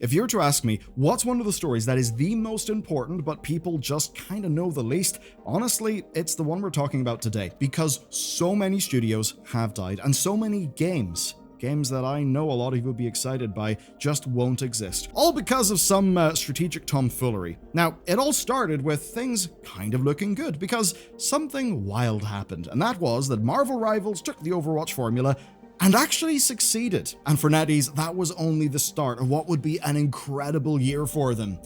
If you were to ask me, what's one of the stories that is the most important but people just kind of know the least, honestly, it's the one we're talking about today, because so many studios have died and so many games that I know a lot of you would be excited by just won't exist. All because of some strategic tomfoolery. Now, it all started with things kind of looking good because something wild happened, and that was that Marvel Rivals took the Overwatch formula and actually succeeded. And for NetEase, that was only the start of what would be an incredible year for them.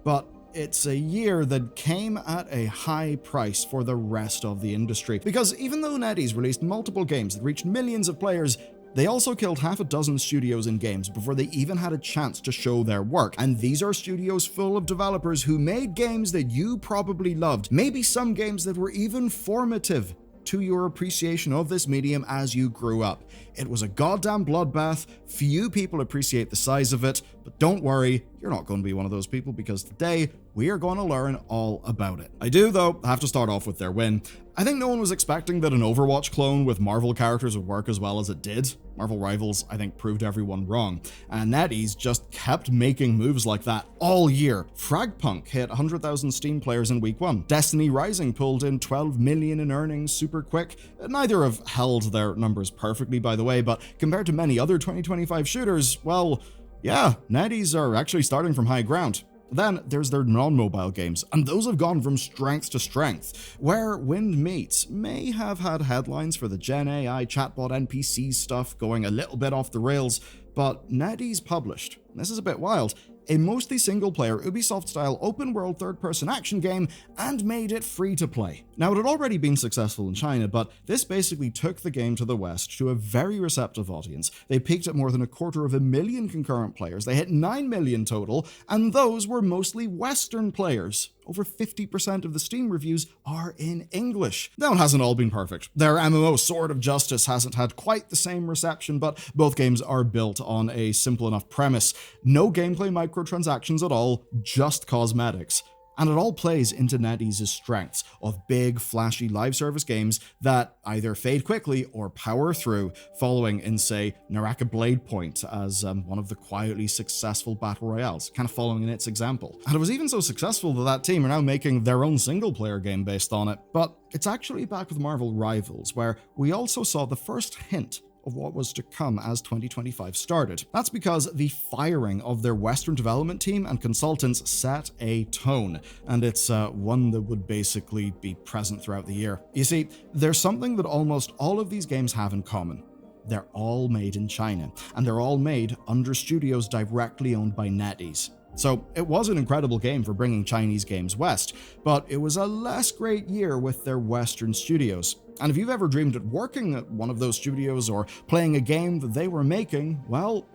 But it's a year that came at a high price for the rest of the industry. Because even though NetEase released multiple games that reached millions of players, they also killed half a dozen studios in games before they even had a chance to show their work. And these are studios full of developers who made games that you probably loved. Maybe some games that were even formative to your appreciation of this medium as you grew up. It was a goddamn bloodbath. Few people appreciate the size of it, but don't worry, you're not going to be one of those people because today we are going to learn all about it. I do, though, have to start off with their win. I think no one was expecting that an Overwatch clone with Marvel characters would work as well as it did. Marvel Rivals, I think, proved everyone wrong, and NetEase just kept making moves like that all year. Fragpunk hit 100,000 Steam players in week 1. Destiny Rising pulled in 12 million in earnings super quick. Neither have held their numbers perfectly, by the way, but compared to many other 2025 shooters, well, yeah, NetEase are actually starting from high ground. Then there's their non-mobile games, and those have gone from strength to strength. Where Wind Meets may have had headlines for the Gen AI chatbot NPC stuff going a little bit off the rails, but NetEase published, this is a bit wild, a mostly single-player Ubisoft-style open-world third-person action game and made it free to play. Now, it had already been successful in China, but this basically took the game to the West to a very receptive audience. They peaked at more than 250,000 concurrent players, they hit 9 million total, and those were mostly Western players. Over 50% of the Steam reviews are in English. Now, it hasn't all been perfect. Their MMO Sword of Justice hasn't had quite the same reception, but both games are built on a simple enough premise. No gameplay microtransactions at all, just cosmetics. And it all plays into NetEase's strengths of big, flashy live service games that either fade quickly or power through, following in, say, Naraka Blade Point as one of the quietly successful battle royales, kind of following in its example. And it was even so successful that team are now making their own single-player game based on it. But it's actually back with Marvel Rivals, where we also saw the first hint of what was to come as 2025 started. That's because the firing of their Western development team and consultants set a tone, and it's one that would basically be present throughout the year. You see, there's something that almost all of these games have in common. They're all made in China, and they're all made under studios directly owned by NetEase. So it was an incredible game for bringing Chinese games west, but it was a less great year with their Western studios. And if you've ever dreamed of working at one of those studios or playing a game that they were making, well,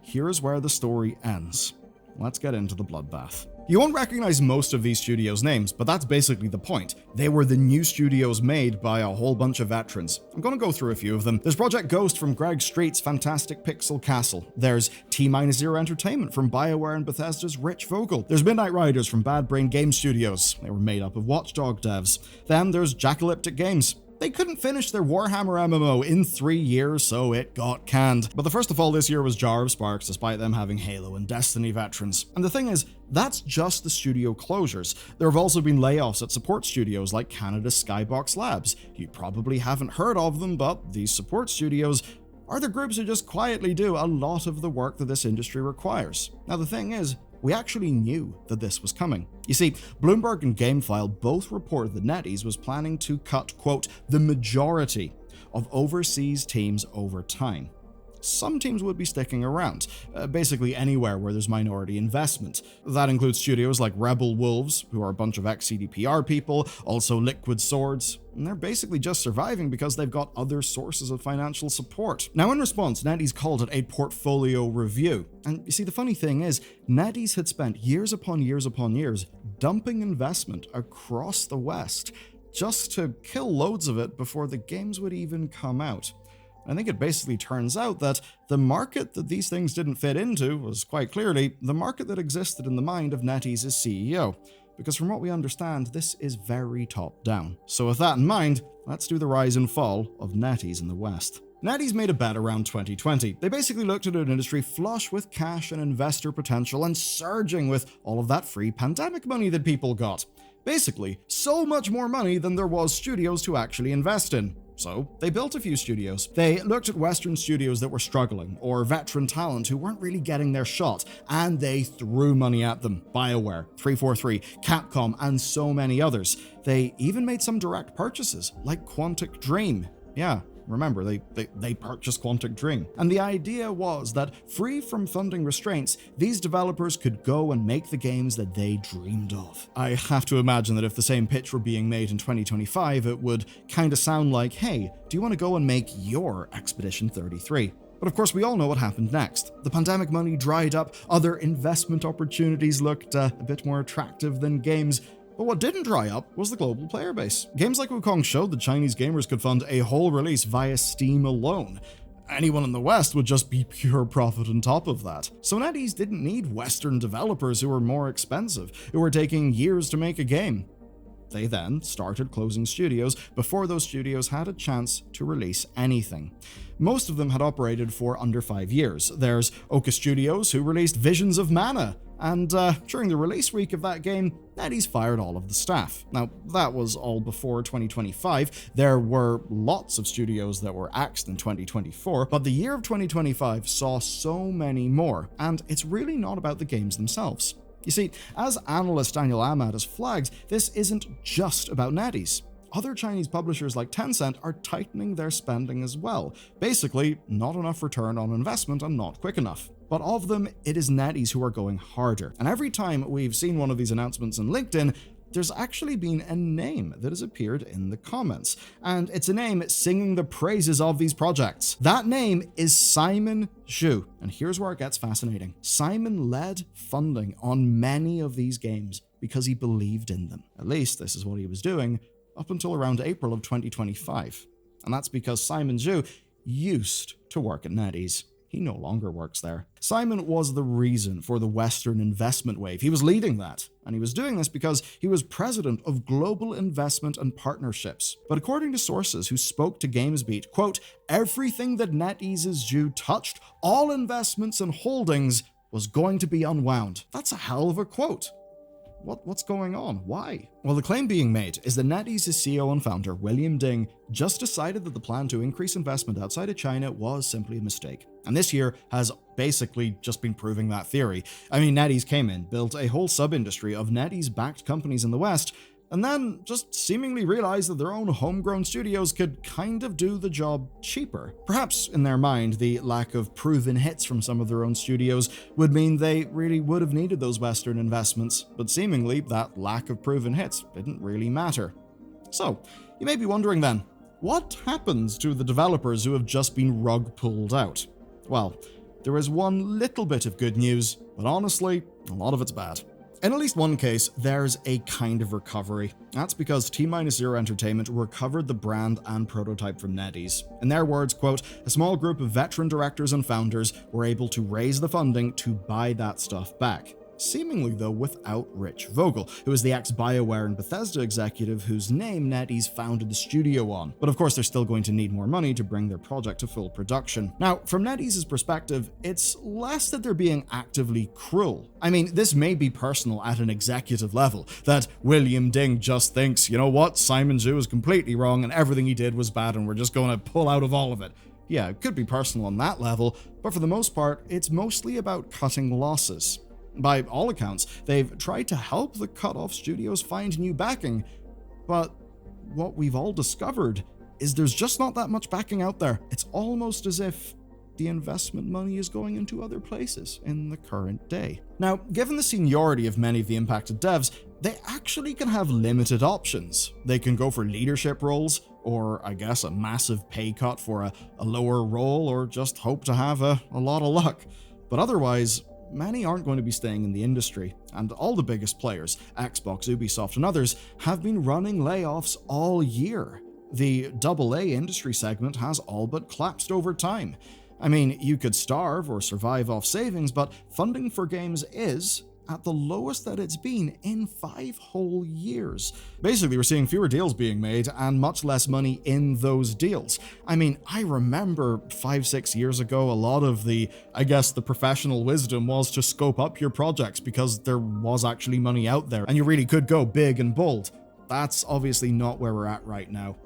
here's where the story ends. Let's get into the bloodbath. You won't recognize most of these studios' names, but that's basically the point. They were the new studios made by a whole bunch of veterans. I'm gonna go through a few of them. There's Project Ghost from Greg Street's fantastic Pixel Castle. There's T-0 Entertainment from BioWare and Bethesda's Rich Vogel. There's Midnight Riders from Bad Brain Game Studios. They were made up of Watchdog devs. Then there's Jackalyptic Games. They couldn't finish their Warhammer MMO in 3 years, so it got canned. But the first of all this year was Jar of Sparks, despite them having Halo and Destiny veterans. And the thing is, that's just the studio closures. There have also been layoffs at support studios like Canada's Skybox Labs. You probably haven't heard of them, but these support studios are the groups who just quietly do a lot of the work that this industry requires. Now the thing is, we actually knew that this was coming. You see, Bloomberg and GameFile both reported that NetEase was planning to cut, quote, the majority of overseas teams over time. Some teams would be sticking around, basically anywhere where there's minority investment. That includes studios like Rebel Wolves, who are a bunch of ex-CDPR people, also Liquid Swords, and they're basically just surviving because they've got other sources of financial support. Now in response, NetEase called it a portfolio review. And you see, the funny thing is, NetEase had spent years upon years upon years dumping investment across the West just to kill loads of it before the games would even come out. I think it basically turns out that the market that these things didn't fit into was quite clearly the market that existed in the mind of NetEase's CEO. Because from what we understand, this is very top-down. So with that in mind, let's do the rise and fall of NetEase in the West. NetEase made a bet around 2020. They basically looked at an industry flush with cash and investor potential and surging with all of that free pandemic money that people got. Basically, so much more money than there was studios to actually invest in. So they built a few studios. They looked at Western studios that were struggling, or veteran talent who weren't really getting their shot, and they threw money at them. BioWare, 343, Capcom, and so many others. They even made some direct purchases, like Quantic Dream. Yeah, remember, they purchased Quantic Dream. And the idea was that, free from funding restraints, these developers could go and make the games that they dreamed of. I have to imagine that if the same pitch were being made in 2025, it would kinda sound like, hey, do you want to go and make your Expedition 33? But of course, we all know what happened next. The pandemic money dried up, other investment opportunities looked a bit more attractive than games. But what didn't dry up was the global player base. Games like Wukong showed that Chinese gamers could fund a whole release via Steam alone. Anyone in the West would just be pure profit on top of that. So NetEase didn't need Western developers who were more expensive, who were taking years to make a game. They then started closing studios before those studios had a chance to release anything. Most of them had operated for under 5 years. There's Oka Studios, who released Visions of Mana, and during the release week of that game, NetEase fired all of the staff. Now, that was all before 2025. There were lots of studios that were axed in 2024, but the year of 2025 saw so many more, and it's really not about the games themselves. You see, as analyst Daniel Ahmad has flagged, this isn't just about NetEase. Other Chinese publishers like Tencent are tightening their spending as well. Basically, not enough return on investment and not quick enough. But of them, it is NetEase who are going harder. And every time we've seen one of these announcements on LinkedIn, there's actually been a name that has appeared in the comments. And it's a name singing the praises of these projects. That name is Simon Zhu. And here's where it gets fascinating. Simon led funding on many of these games because he believed in them. At least this is what he was doing up until around April of 2025. And that's because Simon Zhu used to work at NetEase. He no longer works there. Simon was the reason for the Western investment wave. He was leading that, and he was doing this because he was president of Global Investment and Partnerships. But according to sources who spoke to GamesBeat, quote, everything that NetEase's Zhu touched, all investments and holdings, was going to be unwound. That's a hell of a quote. What's going on? Why? Well, the claim being made is that NetEase's CEO and founder, William Ding, just decided that the plan to increase investment outside of China was simply a mistake. And this year has basically just been proving that theory. I mean, NetEase came in, built a whole sub-industry of NetEase-backed companies in the West, and then just seemingly realized that their own homegrown studios could kind of do the job cheaper. Perhaps in their mind, the lack of proven hits from some of their own studios would mean they really would have needed those Western investments, but seemingly that lack of proven hits didn't really matter. So, you may be wondering then, what happens to the developers who have just been rug pulled out? Well, there is one little bit of good news, but honestly, a lot of it's bad. In at least one case, there's a kind of recovery. That's because T-0 Entertainment recovered the brand and prototype from NetEase. In their words, quote, a small group of veteran directors and founders were able to raise the funding to buy that stuff back. Seemingly, though, without Rich Vogel, who is the ex-BioWare and Bethesda executive whose name NetEase founded the studio on. But of course, they're still going to need more money to bring their project to full production. Now, from NetEase's perspective, it's less that they're being actively cruel. I mean, this may be personal at an executive level, that William Ding just thinks, you know what, Simon Zhu is completely wrong and everything he did was bad and we're just going to pull out of all of it. Yeah, it could be personal on that level, but for the most part, it's mostly about cutting losses. By all accounts, they've tried to help the cut-off studios find new backing, but what we've all discovered is there's just not that much backing out there. It's almost as if the investment money is going into other places in the current day. Now, given the seniority of many of the impacted devs, they actually can have limited options. They can go for leadership roles, or I guess a massive pay cut for a lower role, or just hope to have a lot of luck. But otherwise, many aren't going to be staying in the industry, and all the biggest players, Xbox, Ubisoft, and others, have been running layoffs all year. The AA industry segment has all but collapsed over time. I mean, you could starve or survive off savings, but funding for games is, at the lowest that it's been in 5 whole years. Basically, we're seeing fewer deals being made and much less money in those deals. I mean, I remember 5-6 years ago, a lot of the professional wisdom was to scope up your projects because there was actually money out there and you really could go big and bold. That's obviously not where we're at right now.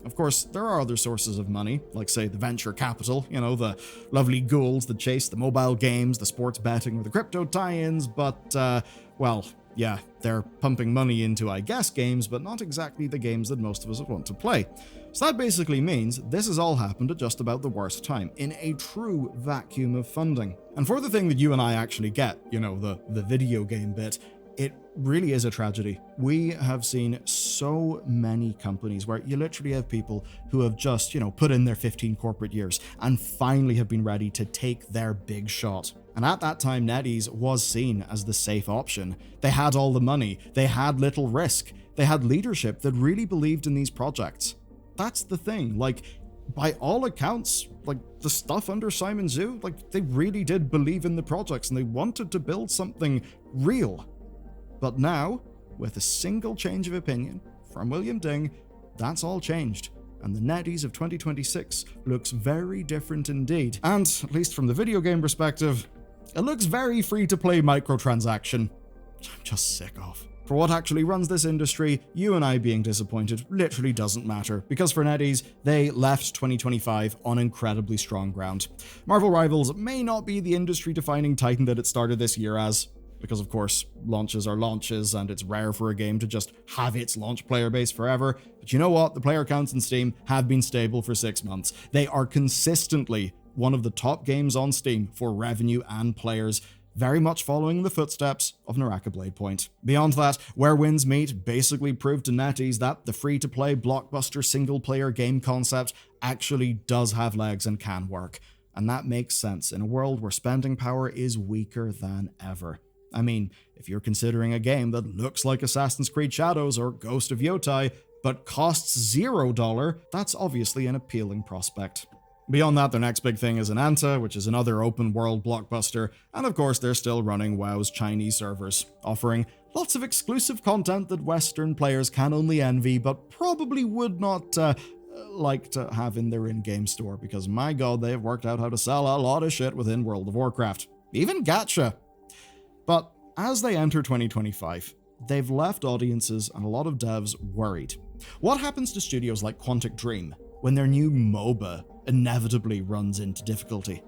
Of course, there are other sources of money, like say the venture capital, the lovely ghouls that chase the mobile games, the sports betting, or the crypto tie-ins, but, well, yeah, they're pumping money into, games, but not exactly the games that most of us want to play. So that basically means this has all happened at just about the worst time, in a true vacuum of funding. And for the thing that you and I actually get, the video game bit, it really is a tragedy. We have seen so many companies where you literally have people who have just, put in their 15 corporate years and finally have been ready to take their big shot. And at that time, NetEase was seen as the safe option. They had all the money, they had little risk, they had leadership that really believed in these projects. That's the thing, by all accounts, the stuff under Simon Zhu, they really did believe in the projects and they wanted to build something real. But now, with a single change of opinion from William Ding, that's all changed, and the NetEase of 2026 looks very different indeed. And, at least from the video game perspective, it looks very free-to-play microtransaction, which I'm just sick of. For what actually runs this industry, you and I being disappointed literally doesn't matter, because for NetEase, they left 2025 on incredibly strong ground. Marvel Rivals may not be the industry-defining titan that it started this year as, because of course, launches are launches and it's rare for a game to just have its launch player base forever. But you know what? The player counts in Steam have been stable for 6 months. They are consistently one of the top games on Steam for revenue and players, very much following the footsteps of Naraka Bladepoint. Beyond that, Where Winds Meet basically proved to NetEase that the free-to-play blockbuster single-player game concept actually does have legs and can work. And that makes sense in a world where spending power is weaker than ever. I mean, if you're considering a game that looks like Assassin's Creed Shadows or Ghost of Yotai, but costs $0, that's obviously an appealing prospect. Beyond that, their next big thing is Ananta, which is another open-world blockbuster, and of course they're still running WoW's Chinese servers, offering lots of exclusive content that Western players can only envy, but probably would not like to have in their in-game store, because my god, they've worked out how to sell a lot of shit within World of Warcraft. Even gacha! But as they enter 2025, they've left audiences and a lot of devs worried. What happens to studios like Quantic Dream when their new MOBA inevitably runs into difficulty?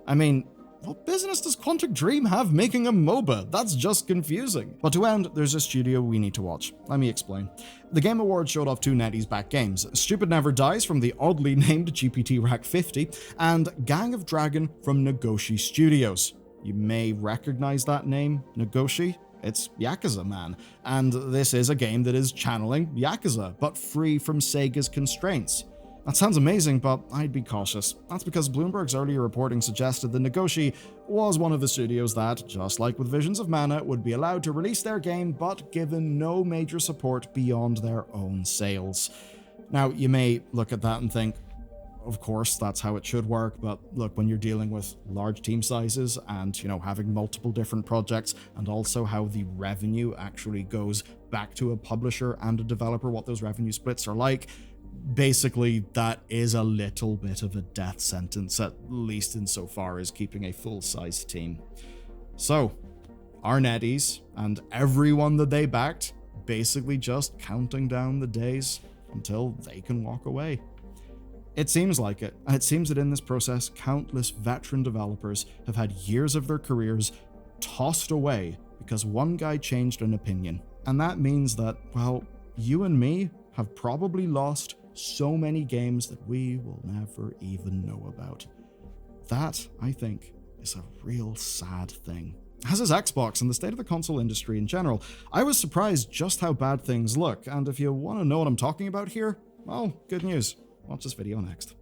I mean, what business does Quantic Dream have making a MOBA? That's just confusing. But to end, there's a studio we need to watch. Let me explain. The Game Awards showed off 2 NetEase-backed games, Stupid Never Dies from the oddly named GPT Rack 50, and Gang of Dragon from Nagoshi Studios. You may recognize that name, Nagoshi. It's Yakuza, man. And this is a game that is channeling Yakuza, but free from Sega's constraints. That sounds amazing, but I'd be cautious. That's because Bloomberg's earlier reporting suggested that Nagoshi was one of the studios that, just like with Visions of Mana, would be allowed to release their game, but given no major support beyond their own sales. Now, you may look at that and think, of course, that's how it should work, but look, when you're dealing with large team sizes and, having multiple different projects, and also how the revenue actually goes back to a publisher and a developer, what those revenue splits are like, basically that is a little bit of a death sentence, at least insofar as keeping a full-size team. So, are NetEase and everyone that they backed basically just counting down the days until they can walk away? It seems like it, and it seems that in this process, countless veteran developers have had years of their careers tossed away because one guy changed an opinion. And that means that, well, you and me have probably lost so many games that we will never even know about. That, I think, is a real sad thing. As is Xbox and the state of the console industry in general. I was surprised just how bad things look, and if you want to know what I'm talking about here, well, good news. Watch this video next.